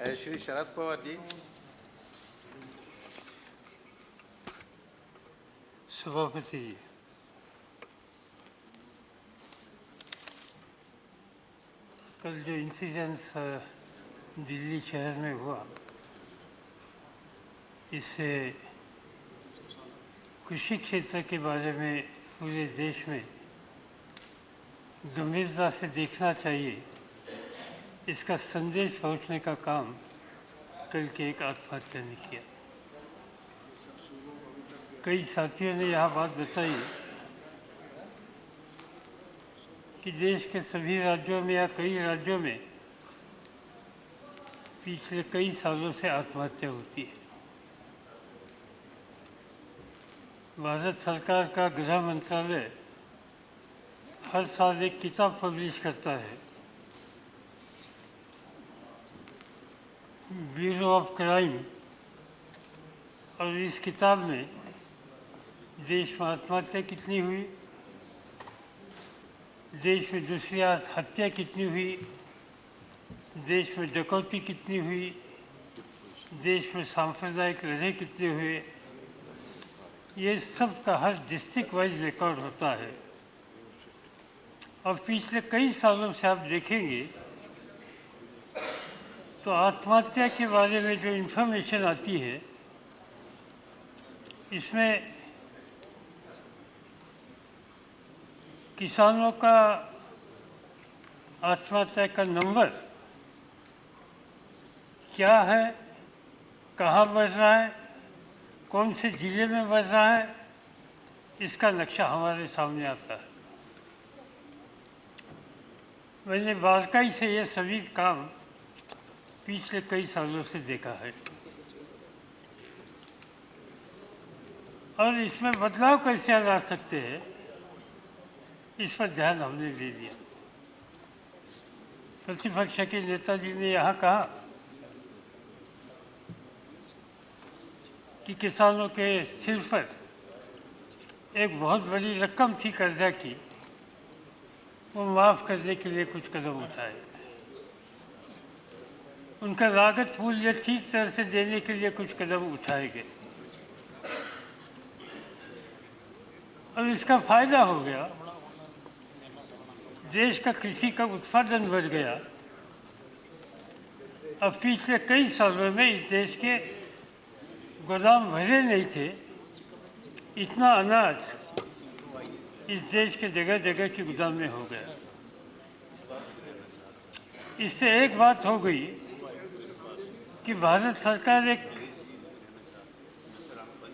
श्री शरद पवार जी। सभापति जी, कल जो इंसिडेंस दिल्ली शहर में हुआ, इससे कृषि क्षेत्र के बारे में पूरे देश में गंभीरता से देखना चाहिए, इसका संदेश पहुंचने का काम कल के एक आत्महत्या ने किया। कई साथियों ने यह बात बताई कि देश के सभी राज्यों में या कई राज्यों में पिछले कई सालों से आत्महत्या होती है। भारत सरकार का गृह मंत्रालय हर साल एक किताब पब्लिश करता है, ब्यूरो ऑफ क्राइम, और इस किताब में देश में आत्महत्या कितनी हुई, देश में दूसरी हत्या कितनी हुई, देश में डकैती कितनी हुई, देश में सांप्रदायिक लड़ाई कितने हुए, ये सब का हर डिस्ट्रिक्ट वाइज रिकॉर्ड होता है। और पिछले कई सालों से आप देखेंगे तो आत्महत्या के बारे में जो इन्फॉर्मेशन आती है, इसमें किसानों का आत्महत्या का नंबर क्या है, कहाँ बढ़ रहा है, कौन से ज़िले में बढ़ रहा है, इसका नक्शा हमारे सामने आता है। मैंने बारीकी से ये सभी काम पिछले कई सालों से देखा है और इसमें बदलाव कैसे ला सकते हैं, इस पर ध्यान हमने दे दिया। प्रतिपक्ष के नेताजी ने यहाँ कहा कि किसानों के सिर पर एक बहुत बड़ी रकम थी कर्जा की, वो माफ़ करने के लिए कुछ कदम उठाए, उनका लागत मूल्य ठीक तरह से देने के लिए कुछ कदम उठाए गए और इसका फायदा हो गया। देश का कृषि का उत्पादन बढ़ गया। अब पिछले कई सालों में इस देश के गोदाम भरे नहीं थे, इतना अनाज इस देश के जगह जगह के गोदाम में हो गया। इससे एक बात हो गई कि भारत सरकार एक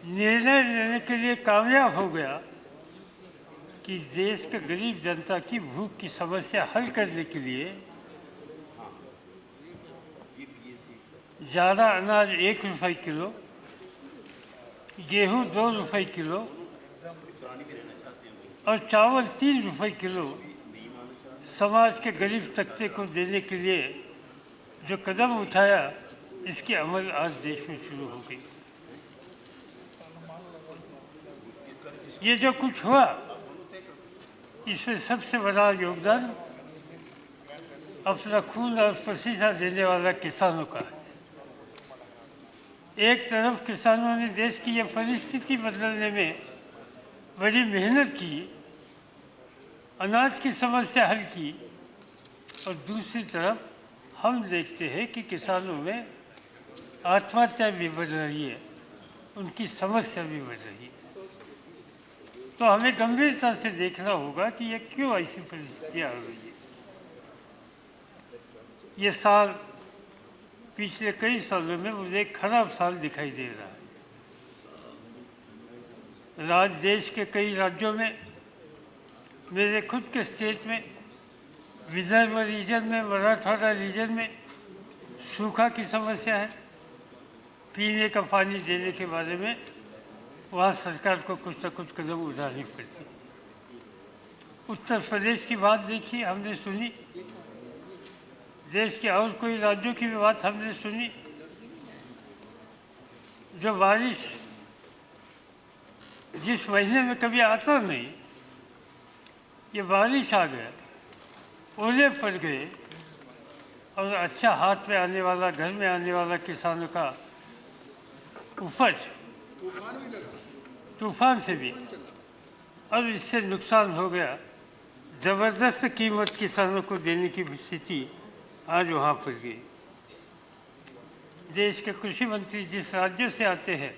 निर्णय लेने के लिए कामयाब हो गया कि देश के गरीब जनता की भूख की समस्या हल करने के लिए ज़्यादा अनाज 1 रुपये किलो, गेहूँ 2 रुपये किलो और चावल 3 रुपये किलो समाज के गरीब तबके को देने के लिए जो कदम उठाया, इसकी अमल आज देश में शुरू हो गई। ये जो कुछ हुआ, इसमें सबसे बड़ा योगदान अपना खून और पसीना देने वाला किसानों का है। एक तरफ किसानों ने देश की ये परिस्थिति बदलने में बड़ी मेहनत की, अनाज की समस्या हल की, और दूसरी तरफ हम देखते हैं कि किसानों में आत्महत्या भी बढ़ रही है, उनकी समस्या भी बढ़ रही है। तो हमें गंभीरता से देखना होगा कि ये क्यों ऐसी परिस्थितियाँ आ रही है। ये साल पिछले कई सालों में मुझे एक खराब साल दिखाई दे रहा है। देश के कई राज्यों में, मेरे खुद के स्टेट में, विदर्भ रीजन में, मराठवाड़ा रीजन में सूखा की समस्या है। पीने का पानी देने के बारे में वहाँ सरकार को कुछ न कुछ कदम उठाने पड़ते। उत्तर प्रदेश की बात देखी, हमने सुनी, देश के और कोई राज्यों की भी बात हमने सुनी। जो बारिश जिस महीने में कभी आता नहीं, ये बारिश आ गया, ओले पड़ गए और अच्छा हाथ में आने वाला, घर में आने वाला किसानों का उपज तूफान से भी, और इससे नुकसान हो गया। ज़बरदस्त कीमत किसानों को देने की स्थिति आज वहाँ पर गई। देश के कृषि मंत्री जिस राज्य से आते हैं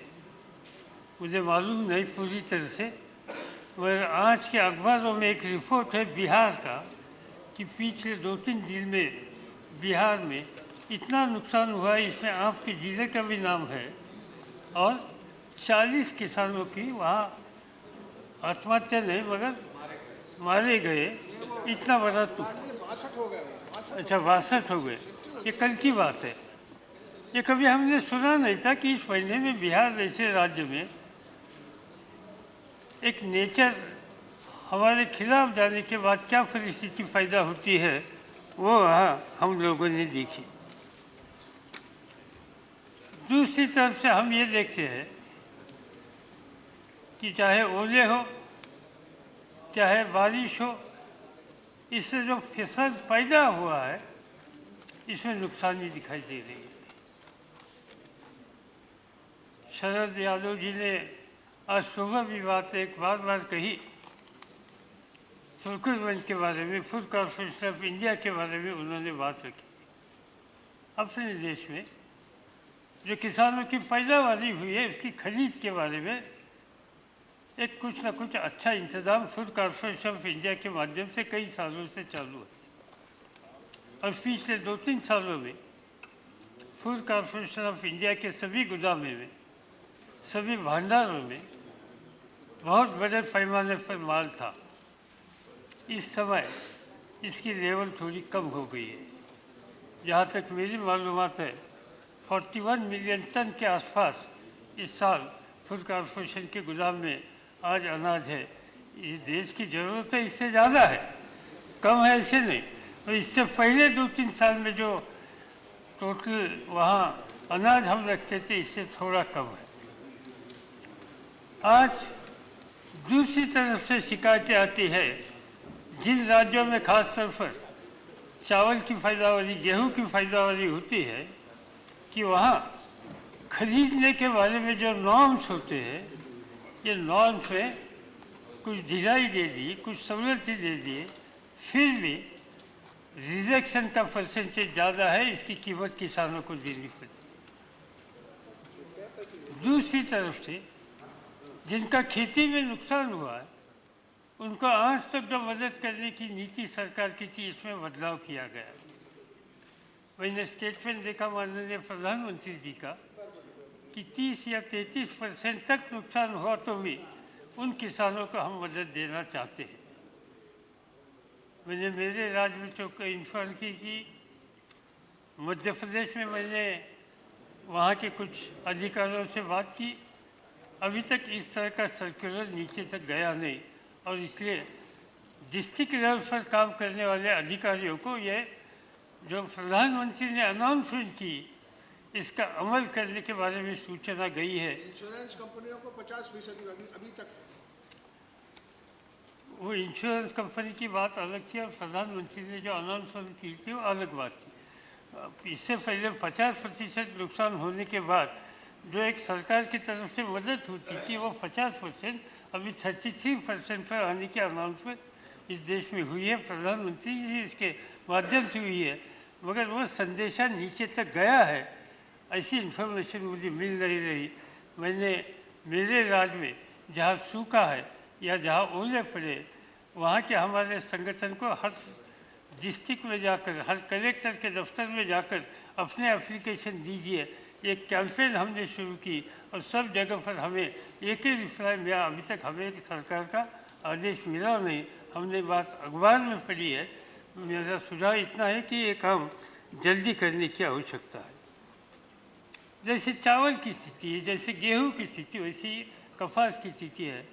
मुझे मालूम नहीं पूरी तरह से, मगर आज के अखबारों में एक रिपोर्ट है बिहार का कि पिछले 2-3 दिन में बिहार में इतना नुकसान हुआ, इसमें आपके ज़िले का भी नाम है, और 40 किसानों की वहाँ आत्महत्या नहीं मगर मारे गए। इतना बड़ा तो 62 हो गए। अच्छा 62 हो गए, ये कल की बात है। ये कभी हमने सुना नहीं था कि इस महीने में बिहार जैसे राज्य में एक नेचर हमारे खिलाफ जाने के बाद क्या परिस्थिति पैदा होती है वो वहाँ हम लोगों ने देखी। दूसरी तरफ से हम ये देखते हैं कि चाहे ओले हो चाहे बारिश हो, इससे जो फसल पैदा हुआ है इसमें नुकसानी दिखाई दे रही है। शरद यादव जी ने आज सुबह भी बात एक बार कही प्रोक्योरमेंट के बारे में, फूड कॉर्पोरेशन ऑफ इंडिया के बारे में उन्होंने बात रखी। अपने देश में जो किसानों की पैदावारी हुई है उसकी खरीद के बारे में एक कुछ ना कुछ अच्छा इंतज़ाम फूड कॉर्पोरेशन ऑफ इंडिया के माध्यम से कई सालों से चालू है, और पिछले 2-3 सालों में फूड कॉर्पोरेशन ऑफ इंडिया के सभी गोदामों में, सभी भंडारों में बहुत बड़े पैमाने पर माल था। इस समय इसकी लेवल थोड़ी कम हो गई है। जहाँ तक मेरी मालूमात है 41 मिलियन टन के आसपास इस साल फूड कॉर्पोरेशन के गोदाम में आज अनाज है। ये देश की ज़रूरत है, इससे ज़्यादा है, कम है ऐसे नहीं। और इससे पहले 2-3 साल में जो टोटल वहाँ अनाज हम रखते थे इससे थोड़ा कम है। आज दूसरी तरफ से शिकायतें आती है जिन राज्यों में खास तौर पर चावल की पैदावारी, गेहूं की पैदावारी होती है कि वहाँ खरीदने के बारे में जो नॉर्म्स होते हैं, ये नॉर्म्स में कुछ ढिलाई दे दी, कुछ सहूलतें दे दिए, फिर भी रिजेक्शन का परसेंटेज ज़्यादा है, इसकी कीमत किसानों को देनी पड़ती। दूसरी तरफ से जिनका खेती में नुकसान हुआ है उनको आज तक जो मदद करने की नीति सरकार की थी इसमें बदलाव किया गया। मैंने स्टेटमेंट देखा माननीय प्रधानमंत्री जी का कि 30 या 33% तक नुकसान हुआ तो भी उन किसानों को हम मदद देना चाहते हैं। मैंने मेरे राज्य में तो इन्फॉर्म की कि मध्य प्रदेश में मैंने वहाँ के कुछ अधिकारियों से बात की, अभी तक इस तरह का सर्कुलर नीचे तक गया नहीं, और इसलिए डिस्ट्रिक्ट लेवल पर काम करने वाले अधिकारियों को ये जो प्रधानमंत्री ने अनाउंसमेंट की इसका अमल करने के बारे में सूचना गई है। इंश्योरेंस कंपनियों को 50% अभी तक। वो इंश्योरेंस कंपनी की बात अलग थी और प्रधानमंत्री ने जो अनाउंसमेंट की थी वो अलग बात थी। इससे पहले 50% नुकसान होने के बाद जो एक सरकार की तरफ से मदद होती थी वो 50% अभी 33% पर आने की अनाउंसमेंट इस देश में हुई है, प्रधानमंत्री जी इसके माध्यम से हुई है, मगर वो संदेशा नीचे तक गया है ऐसी इन्फॉर्मेशन मुझे मिल नहीं रही। मैंने मेरे राज्य में जहाँ सूखा है या जहाँ ओले पड़े वहाँ के हमारे संगठन को हर डिस्ट्रिक्ट में जाकर, हर कलेक्टर के दफ्तर में जाकर अपने एप्लीकेशन दीजिए, एक कैंपेन हमने शुरू की और सब जगह पर हमें एक ही रिप्लाई मिला। अभी तक हमें सरकार का आदेश मिला नहीं, हमने बात अखबार में पढ़ी है। मेरा सुझाव इतना है कि ये काम जल्दी करने की आवश्यकता है। जैसे चावल की स्थिति है, जैसे गेहूं की स्थिति, वैसी कपास की स्थिति है,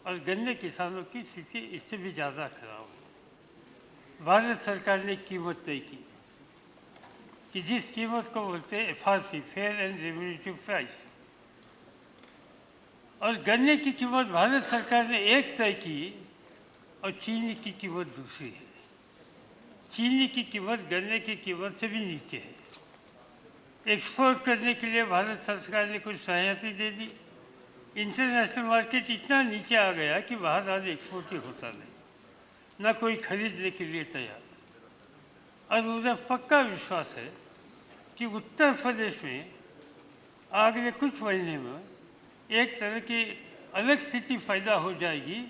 और गन्ने किसानों की स्थिति इससे भी ज़्यादा खराब है। भारत सरकार ने कीमत तय की कि जिस कीमत को बोलते हैं FRP, फेयर एंड रेम्युनेटिव प्राइस, और गन्ने की कीमत भारत सरकार ने एक तय की और चीनी की कीमत दूसरी है। चीनी की कीमत गन्ने की कीमत से भी नीचे है। एक्सपोर्ट करने के लिए भारत सरकार ने कुछ सहायता दे दी, इंटरनेशनल मार्केट इतना नीचे आ गया कि बाहर आज एक्सपोर्ट ही होता नहीं, ना कोई खरीदने के लिए तैयार। और मुझे पक्का विश्वास है कि उत्तर प्रदेश में अगले कुछ महीने में एक तरह की अलग स्थिति पैदा हो जाएगी,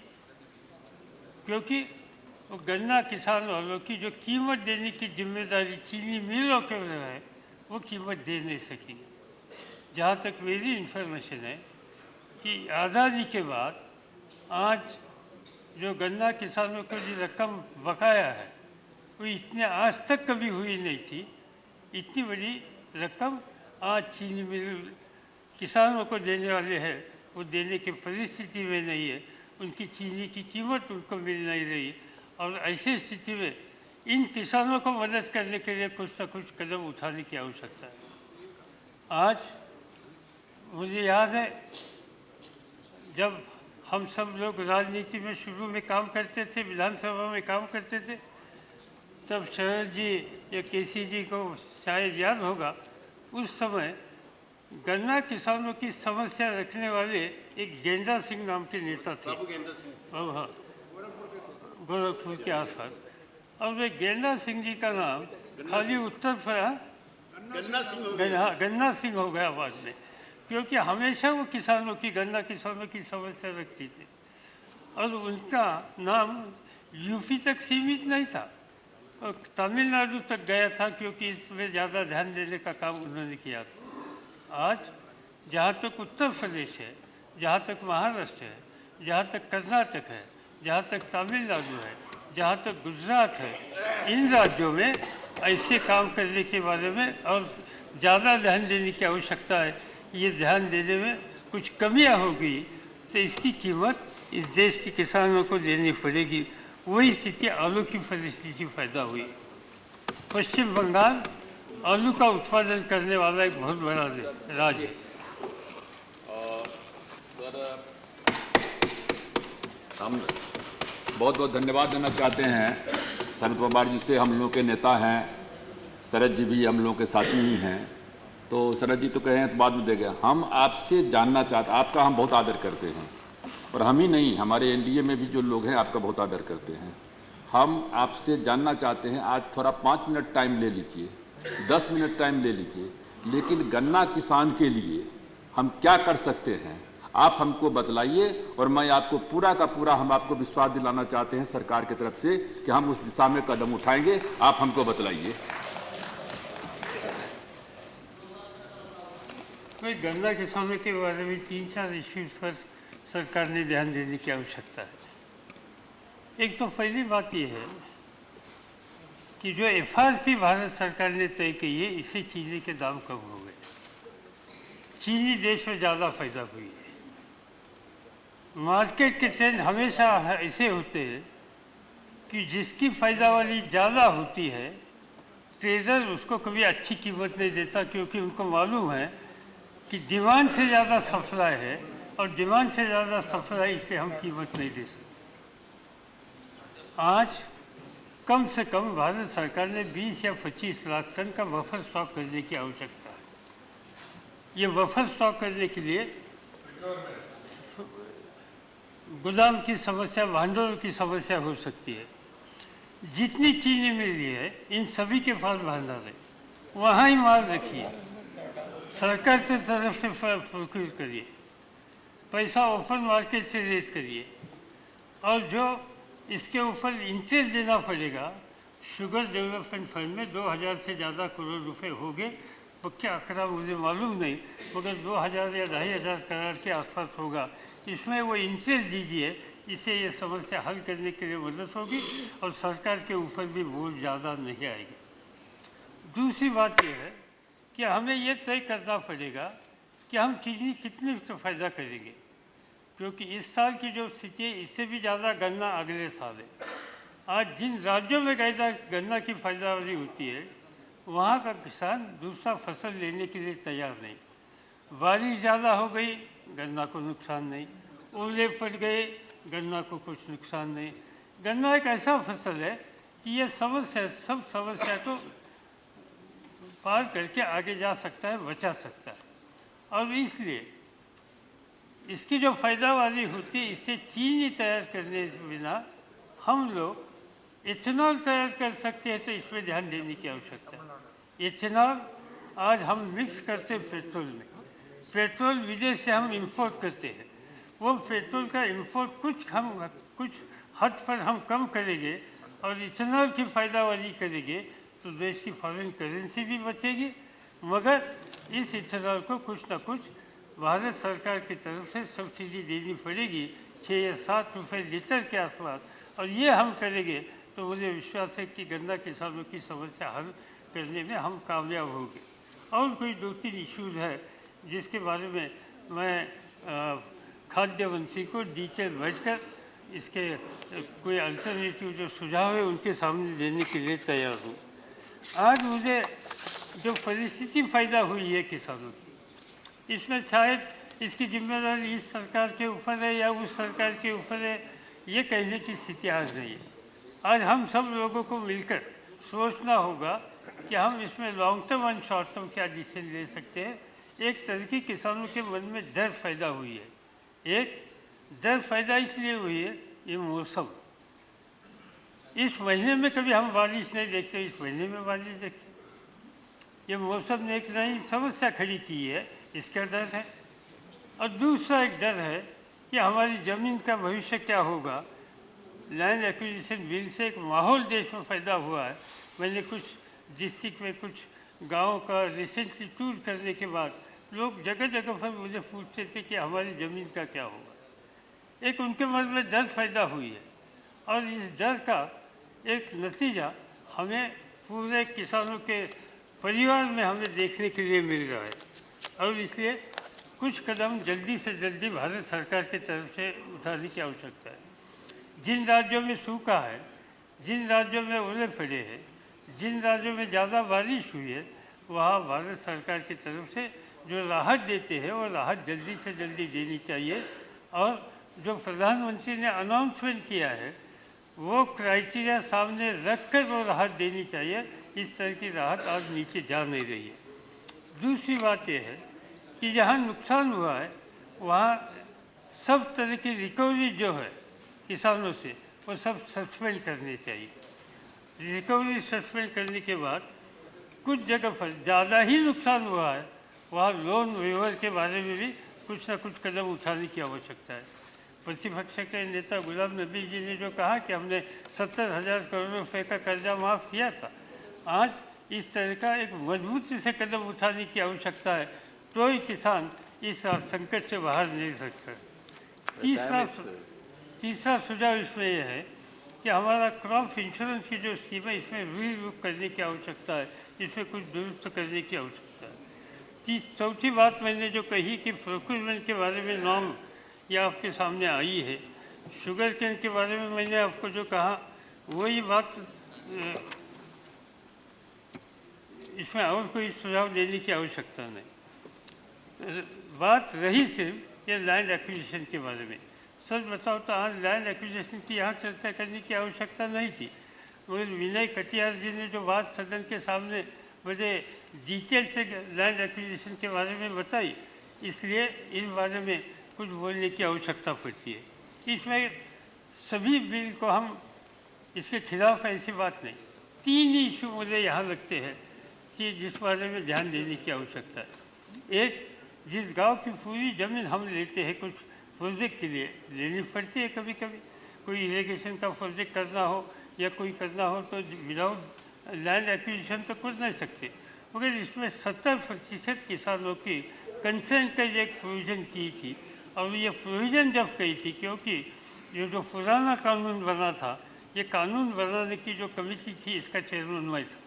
क्योंकि वो गन्ना किसान वालों की जो कीमत देने की जिम्मेदारी चीनी मिलों के ऊपर है, वो कीमत दे नहीं सकेंगे। जहाँ तक मेरी इन्फॉर्मेशन है कि आज़ादी के बाद आज जो गन्ना किसानों को जो रकम बकाया है वो इतने आज तक कभी हुई नहीं थी। इतनी बड़ी रकम आज चीनी मिल किसानों को देने वाले हैं, वो देने की परिस्थिति में नहीं है। उनकी चीनी की कीमत उनको मिल नहीं रही, और ऐसी स्थिति में इन किसानों को मदद करने के लिए कुछ न कुछ कदम उठाने की आवश्यकता है। आज मुझे याद है जब हम सब लोग राजनीति में शुरू में काम करते थे, विधानसभा में काम करते थे, तब शरद जी या केसी जी को शायद याद होगा, उस समय गन्ना किसानों की समस्या रखने वाले एक गेंदा सिंह नाम के नेता थे। हाँ, गोरखपुर के आसपास। और वे गेंदा सिंह जी का नाम खाली उत्तर गन्ना सिंह हो गया बाद में, क्योंकि हमेशा वो गन्ना किसानों की समस्या रखती थी। और उनका नाम यूपी तक सीमित नहीं था, और तमिलनाडु तक गया था, क्योंकि इसमें ज़्यादा ध्यान देने का काम उन्होंने किया था। आज जहाँ तक उत्तर प्रदेश है, जहाँ तक महाराष्ट्र है, जहाँ तक कर्नाटक है, जहाँ तक तमिलनाडु है, जहाँ तक गुजरात है, इन राज्यों में ऐसे काम करने के बारे में और ज़्यादा ध्यान देने की आवश्यकता है। ये ध्यान देने में कुछ कमियाँ होगी तो इसकी कीमत इस देश के किसानों को देनी पड़ेगी। वही स्थिति आलू की परिस्थिति पैदा हुई। पश्चिम बंगाल आलू का उत्पादन करने वाला एक बहुत बड़ा राज्य है। हम बहुत बहुत धन्यवाद देना चाहते हैं शरद पवार जी से। हम लोग के नेता हैं, शरद जी भी हम लोग के साथी ही हैं। तो शरद जी तो कहे हैं तो बाद में देगा। हम आपसे जानना चाहते, आपका हम बहुत आदर करते हैं, और हम ही नहीं, हमारे एनडीए में भी जो लोग हैं आपका बहुत आदर करते हैं। हम आपसे जानना चाहते हैं, आज थोड़ा 5 मिनट टाइम ले लीजिए, 10 मिनट टाइम ले लीजिए, लेकिन गन्ना किसान के लिए हम क्या कर सकते हैं आप हमको बतलाइए। और मैं आपको पूरा का पूरा, हम आपको विश्वास दिलाना चाहते हैं सरकार की तरफ से कि हम उस दिशा में कदम उठाएंगे। आप हमको बतलाइए। गन्ना किसानों के बारे में 3-4 इश्यूज पर सरकार ने ध्यान देने की आवश्यकता है। एक तो पहली बात यह है कि जो एफआरपी भारत सरकार ने तय की है, इससे चीनी के दाम कम हो गए। चीनी देश में ज़्यादा पैदा हुई है। मार्केट के ट्रेंड हमेशा ऐसे होते हैं कि जिसकी पैदावारी ज़्यादा होती है, ट्रेडर उसको कभी अच्छी कीमत नहीं देता, क्योंकि उनको मालूम है कि डिमांड से ज़्यादा सप्लाई है, और डिमांड से ज़्यादा सप्लाई, इसलिए हम कीमत नहीं दे सकते। आज कम से कम भारत सरकार ने 20 या 25 लाख टन का बफर स्टॉक करने की आवश्यकता है। ये बफर स्टॉक करने के लिए गोदाम की समस्या, भंडारों की समस्या हो सकती है। जितनी चीनी मिल रही है, इन सभी के पास भंडार है, वहाँ ही माल रखिए। सरकार की तरफ से प्रोक्योर करिए, पैसा ओपन मार्केट से रेज करिए, और जो इसके ऊपर इंटरेस्ट देना पड़ेगा, शुगर डेवलपमेंट फंड में 2000 से ज़्यादा करोड़ रुपए हो गए। पक्का आंकड़ा मुझे मालूम नहीं, मगर 2000 या 2500 करोड़ के आसपास होगा। इसमें वो इंटरेस्ट दीजिए, इससे ये समस्या हल करने के लिए मदद होगी, और सरकार के ऊपर भी बोझ ज़्यादा नहीं आएगी। दूसरी बात यह है कि हमें ये तय करना पड़ेगा कि हम चीनी कितनी तो फ़ायदा करेंगे, क्योंकि इस साल की जो स्थिति है, इससे भी ज़्यादा गन्ना अगले साल है। आज जिन राज्यों में गन्ना की पैदावारी होती है, वहाँ का किसान दूसरा फसल लेने के लिए तैयार नहीं। बारिश ज़्यादा हो गई, गन्ना को नुकसान नहीं, ओले पड़ गए, गन्ना को कुछ नुकसान नहीं। गन्ना एक ऐसा फसल है कि ये समस्या सब समस्या को पार करके आगे जा सकता है, बचा सकता है। और इसलिए इसकी जो फायदावादी होती है, इससे चीनी तैयार करने के बिना हम लोग इथेनॉल तैयार कर सकते हैं, तो इस पर ध्यान देने की आवश्यकता है। इथेनॉल आज हम मिक्स करते हैं पेट्रोल में, पेट्रोल विदेश से हम इंपोर्ट करते हैं। वो पेट्रोल का इंपोर्ट कुछ हद पर हम कम करेंगे और इथेनॉल की फायदावादी करेंगे, तो देश की फॉरेन करेंसी भी बचेगी, मगर इस इथेनॉल को कुछ ना कुछ भारत सरकार की तरफ से सब्सिडी देनी पड़ेगी 6 या 7 रुपये लीटर के आसपास। और ये हम करेंगे तो मुझे विश्वास है कि गन्ना किसानों की समस्या हल करने में हम कामयाब होंगे। और कोई 2-3 इश्यूज है जिसके बारे में मैं खाद्य मंत्री को डिटेल बैठकर इसके कोई अल्टरनेटिव जो सुझाव है उनके सामने देने के लिए तैयार हूँ। आज मुझे जो परिस्थिति पैदा हुई है किसानों की, इसमें शायद इसकी जिम्मेदारी इस सरकार के ऊपर है या उस सरकार के ऊपर है, ये कहने की स्थिति आज नहीं है। आज हम सब लोगों को मिलकर सोचना होगा कि हम इसमें लॉन्ग टर्म और शॉर्ट टर्म क्या डिसीजन ले सकते हैं। एक तरह की किसानों के मन में डर पैदा हुई है। एक डर पैदा इसलिए हुई है, ये मौसम, इस महीने में कभी हम बारिश नहीं देखते, इस महीने में बारिश देखते। ये मौसम ने एक नई समस्या खड़ी की है, इसका डर है। और दूसरा एक डर है कि हमारी ज़मीन का भविष्य क्या होगा। लैंड एक्विजिशन बिल से एक माहौल देश में पैदा हुआ है। मैंने कुछ डिस्ट्रिक्ट में कुछ गाँव का रिसेंटली टूर करने के बाद लोग जगह जगह पर मुझे पूछते थे कि हमारी ज़मीन का क्या होगा। एक उनके मन में डर पैदा हुई है और इस डर का एक नतीजा हमें पूरे किसानों के परिवार में हमें देखने के लिए मिल रहा है। और इसलिए कुछ कदम जल्दी से जल्दी भारत सरकार की तरफ से उठाने की आवश्यकता है। जिन राज्यों में सूखा है, जिन राज्यों में ओले पड़े हैं, जिन राज्यों में ज़्यादा बारिश हुई है, वहाँ भारत सरकार की तरफ से जो राहत देते हैं वो राहत जल्दी से जल्दी देनी चाहिए। और जो प्रधानमंत्री ने अनाउंसमेंट किया है वो क्राइटेरिया सामने रख कर वो राहत देनी चाहिए। इस तरह की राहत आज नीचे जा नहीं रही है। दूसरी बात यह है कि जहाँ नुकसान हुआ है वहाँ सब तरह की रिकवरी जो है किसानों से वो सब सस्पेंड करनी चाहिए। रिकवरी सस्पेंड करने के बाद कुछ जगह पर ज़्यादा ही नुकसान हुआ है, वहाँ लोन वेवर के बारे में भी कुछ ना कुछ कदम उठाने की आवश्यकता है। प्रतिपक्ष के नेता गुलाम नबी जी ने जो कहा कि हमने 70,000 करोड़ रुपए का कर्जा माफ़ किया था, आज इस तरह का एक मजबूती से कदम उठाने की आवश्यकता है, तो ही किसान इस संकट से बाहर नहीं सकता। तीसरा सुझाव इसमें यह है कि हमारा क्रॉप इंश्योरेंस की जो स्कीम है इसमें रीलुक करने की आवश्यकता है, इसमें कुछ दुरुस्त करने की आवश्यकता है। चौथी बात मैंने जो कही कि प्रोक्योरमेंट के बारे में नॉर्म ये आपके सामने आई है। शुगर केन के बारे में मैंने आपको जो कहा वही बात, इसमें और कोई सुझाव देने की आवश्यकता नहीं। बात रही सिर्फ ये लैंड एक्विजिशन के बारे में। सच बताओ तो आज लैंड एक्विजिशन की यहाँ चर्चा करने की आवश्यकता नहीं थी, मगर विनय कटियार जी ने जो बात सदन के सामने मुझे डिटेल से लैंड एक्विजिशन के बारे में बताई, इसलिए इस बारे में कुछ बोलने की आवश्यकता पड़ती है। इसमें सभी बिल को हम इसके खिलाफ ऐसी बात नहीं, 3 ही इशू मुझे यहाँ लगते हैं कि जिस बारे में ध्यान देने की आवश्यकता है। एक, जिस गांव की पूरी ज़मीन हम लेते हैं कुछ प्रोजेक्ट के लिए लेनी पड़ती है, कभी कभी कोई इरिगेशन का प्रोजेक्ट करना हो या कोई करना हो तो विदाउट लैंड एक्विजिशन तो कर नहीं सकते, मगर इसमें 70% किसानों की कंसेंट का एक प्रोविज़न की थी। और ये प्रोविज़न जब कही थी क्योंकि ये जो पुराना कानून बना था, ये कानून बनाने की जो कमेटी थी इसका चेयरमैन मैं था,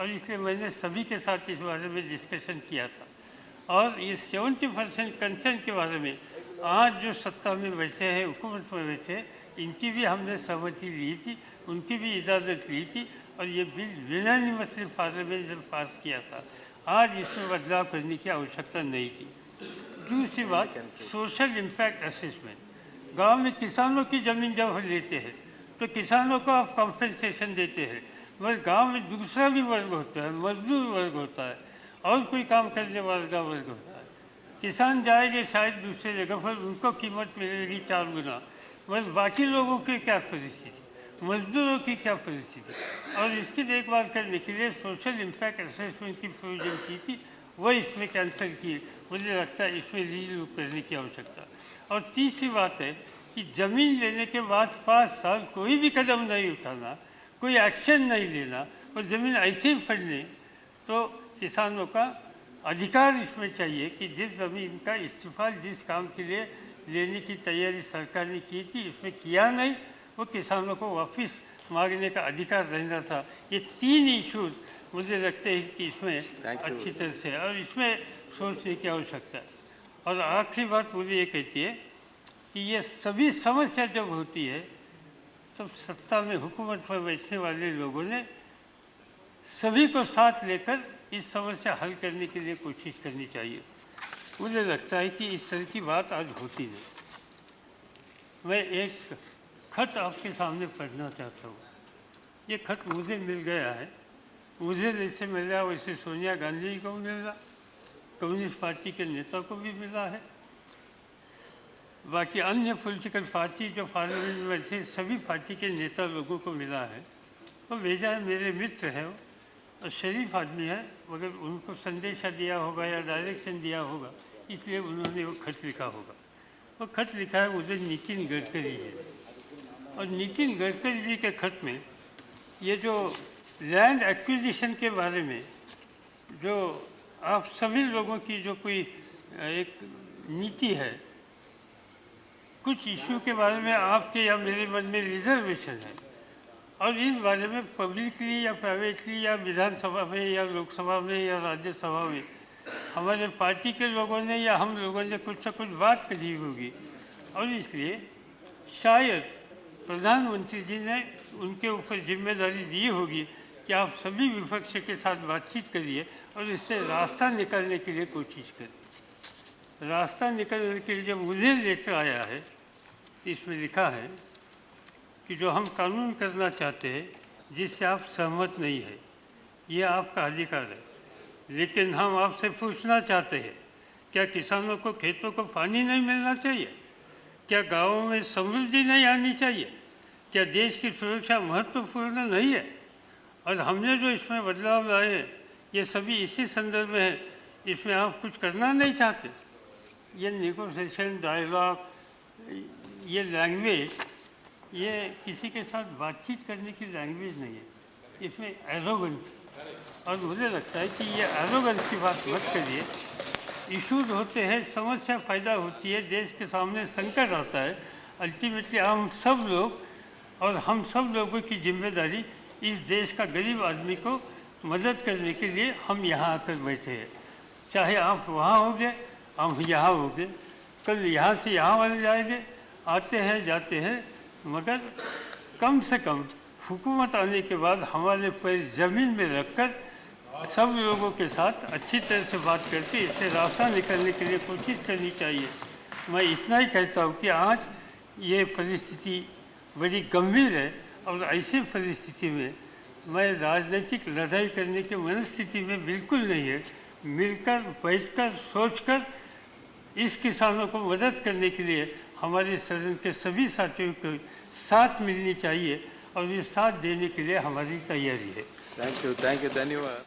और इसलिए मैंने सभी के साथ इस बारे में डिस्कशन किया था। और ये 70% कंसेंट के बारे में आज जो सत्ता में बैठे हैं, हुकूमत में बैठे हैं, इनकी भी हमने सहमति ली थी, उनकी भी इजाज़त ली थी, और ये बिल यूनानिमसली पार्लियामेंट में पास किया था। आज इसमें बदलाव करने की आवश्यकता नहीं थी। दूसरी बात, सोशल इम्पैक्ट असेसमेंट। गांव में किसानों की ज़मीन जब हम लेते हैं तो किसानों को आप कॉम्पेंसेशन देते हैं, मगर गांव में दूसरा भी वर्ग होता है, मजदूर वर्ग होता है और कोई काम करने वाला वर्ग होता है। किसान जाएंगे शायद दूसरे जगह पर, उनको कीमत मिलेगी 4 गुना, मगर बाकी लोगों की क्या परिस्थिति, मजदूरों की क्या परिस्थिति। और इसकी देखभाल करने के लिए सोशल इम्पैक्ट असेसमेंट की प्रोविजन की थी, वो इसमें कैंसिल की। मुझे लगता है इसमें रीलूप करने की आवश्यकता। और तीसरी बात है कि ज़मीन लेने के बाद 5 साल कोई भी कदम नहीं उठाना, कोई एक्शन नहीं लेना और ज़मीन ऐसे ही पड़ने, तो किसानों का अधिकार इसमें चाहिए कि जिस ज़मीन का इस्तीफा जिस काम के लिए लेने की तैयारी सरकार ने की थी, इसमें किया नहीं, वो किसानों को वापस मांगने का अधिकार रहना था। ये 3 इशूज़ मुझे लगते हैं कि इसमें अच्छी तरह से और इसमें सोचने की आवश्यकता है। और आखिरी बात मुझे ये कहती है कि ये सभी समस्या जब होती है तब सत्ता में हुकूमत पर बैठने वाले लोगों ने सभी को साथ लेकर इस समस्या हल करने के लिए कोशिश करनी चाहिए। मुझे लगता है कि इस तरह की बात आज होती नहीं। मैं एक खत आपके सामने पढ़ना चाहता हूँ। ये खत मुझे मिल गया है, मुझे जैसे मिला वैसे सोनिया गांधी को मिला, कम्युनिस्ट पार्टी के नेता को भी मिला है, बाकी अन्य पॉलिटिकल पार्टी जो पार्लियामेंट में थे सभी पार्टी के नेता लोगों को मिला है। तो भेजा है, मेरे मित्र हैं वो और शरीफ आदमी है, मगर उनको संदेशा दिया होगा या डायरेक्शन दिया होगा, इसलिए उन्होंने वो खत लिखा होगा। वो खत लिखा है मुझे नितिन गडकरी है। और नितिन गडकरी जी के खत में ये जो लैंड एक्विजिशन के बारे में जो आप सभी लोगों की जो कोई एक नीति है, कुछ इशू के बारे में आपके या मेरे मन में रिजर्वेशन है और इस बारे में पब्लिकली या प्राइवेटली या विधानसभा में या लोकसभा में या राज्यसभा में हमारे पार्टी के लोगों ने या हम लोगों ने कुछ न कुछ बात करी होगी। और इसलिए शायद प्रधानमंत्री जी ने उनके ऊपर जिम्मेदारी दी होगी कि आप सभी विपक्ष के साथ बातचीत करिए और इससे रास्ता निकालने के लिए कोशिश करिए। रास्ता निकालने के लिए जो मुझे लेटर आया है, इसमें लिखा है कि जो हम कानून करना चाहते हैं जिससे आप सहमत नहीं है, ये आपका अधिकार है, लेकिन हम आपसे पूछना चाहते हैं क्या किसानों को खेतों को पानी नहीं मिलना चाहिए? क्या गाँवों में समृद्धि नहीं आनी चाहिए? क्या देश की सुरक्षा महत्वपूर्ण नहीं है? और हमने जो इसमें बदलाव लाए हैं ये सभी इसी संदर्भ में है, इसमें आप कुछ करना नहीं चाहते? ये नेगोशिएशन डायलॉग, ये लैंग्वेज, ये किसी के साथ बातचीत करने की लैंग्वेज नहीं है, इसमें एरोगेंस। और मुझे लगता है कि ये एरोगेंस की बात मत करिए। इश्यूज होते हैं, समस्या पैदा होती है, देश के सामने संकट आता है, अल्टीमेटली हम सब लोग और हम सब लोगों की जिम्मेदारी इस देश का गरीब आदमी को मदद करने के लिए हम यहाँ आकर बैठे हैं। चाहे आप वहाँ होंगे, हम यहाँ होंगे, कल यहाँ से यहाँ वाले जाएंगे, आते हैं जाते हैं, मगर कम से कम हुकूमत आने के बाद हमारे पैर ज़मीन में रखकर सब लोगों के साथ अच्छी तरह से बात करके इससे रास्ता निकलने के लिए कोशिश करनी चाहिए। मैं इतना ही कहता हूँ कि आज ये परिस्थिति बड़ी गंभीर है और ऐसी परिस्थिति में मैं राजनीतिक लड़ाई करने की मनस्थिति में बिल्कुल नहीं है। मिलकर बैठकर सोचकर इस किसानों को मदद करने के लिए हमारे सदन के सभी साथियों को साथ मिलनी चाहिए और ये साथ देने के लिए हमारी तैयारी है। थैंक यू, धन्यवाद।